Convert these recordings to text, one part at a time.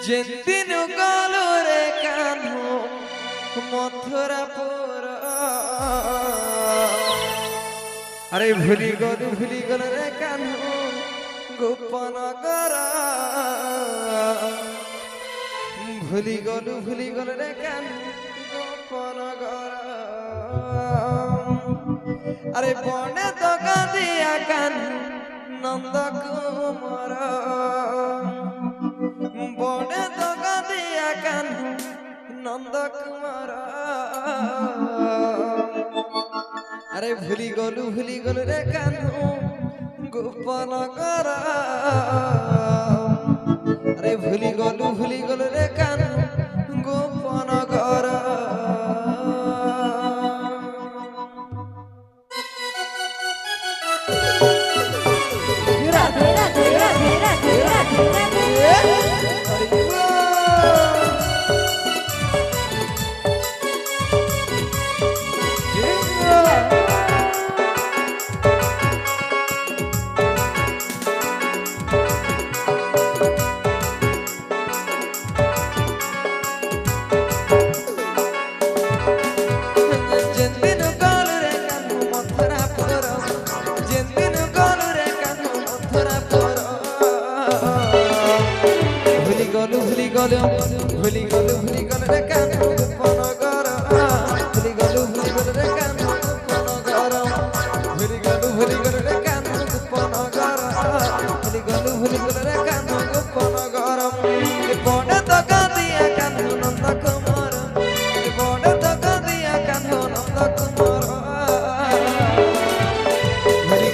যেদিন গলরে কানু মথুরাপুর আরে ভুলি গল রে কানু গোপন গর ভুলি গল রে কানু গোপন গর আরে বনে দগা দিয়া কানু নন্দ কুমার বনে দগা দিয়া কানু নন্দ কুমার আরে ভুলি গলু রে কানু গোপন গর আরে ভুলি গলু রে কানু গোপন গর রাধে রাধে রাধে রাধে রাধে রাধে ভুলি গল রে কানু গোপন গর ভুলি গল রে কানু গোপন গর ভুলি গল রে কানু গোপন গর ভুলি গল রে কানু গোপন গর বনে দগা দিয়া কানু নন্দ কুমার বনে দগা দিয়া কানু নন্দ কুমার ভুলি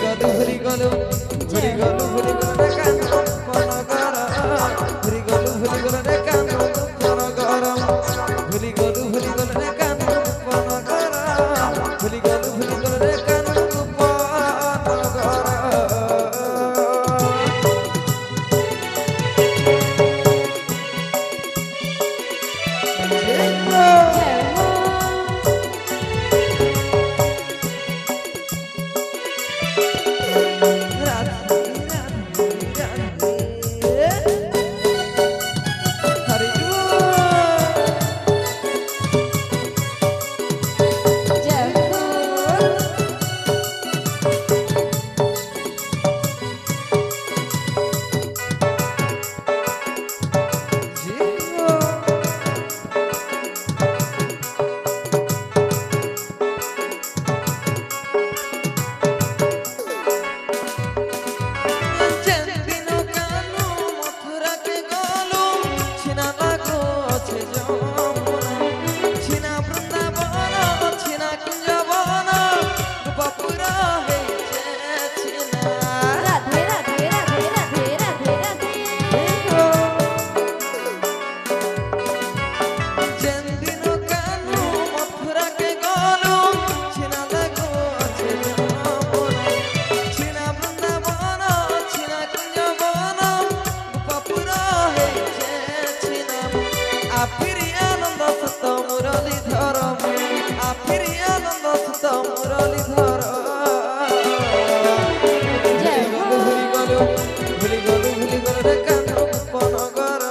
গল রে কানু গোপন গর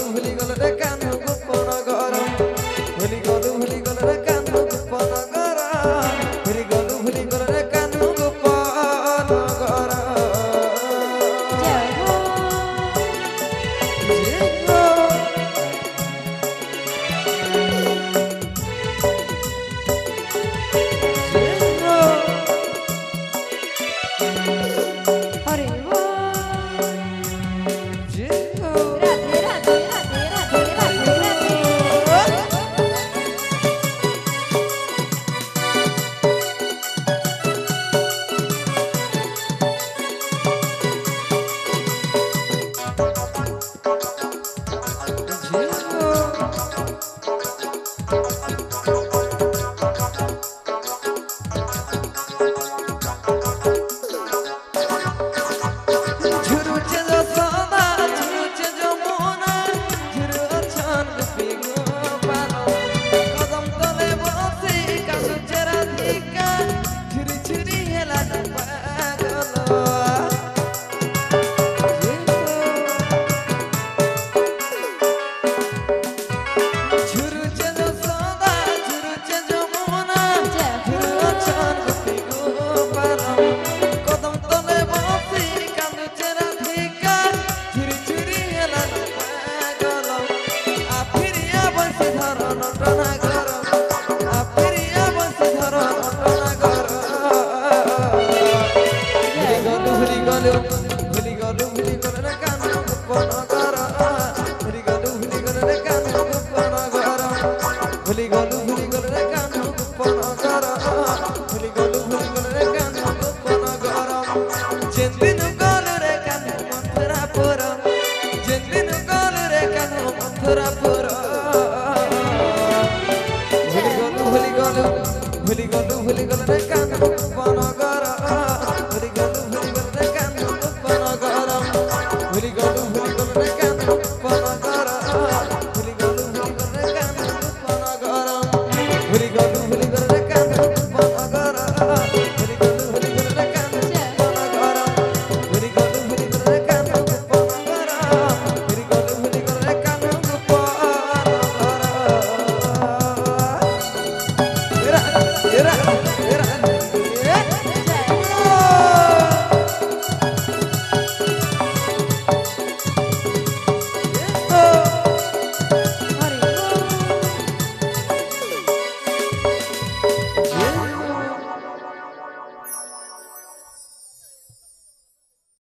ভুলি গল রে কানু গোপন গর ভুলি গল রে কানু গোপন গর ভুলি গল রে কানু গোপন গর হরে গেল ভুলি গেল রে কেন গোপন ঘর ভুলি গেল রে কেন গোপন ঘর ভুলি গেল রে কেন গোপন ঘর ভুলি গেল রে কেন গোপন ঘর যেদিন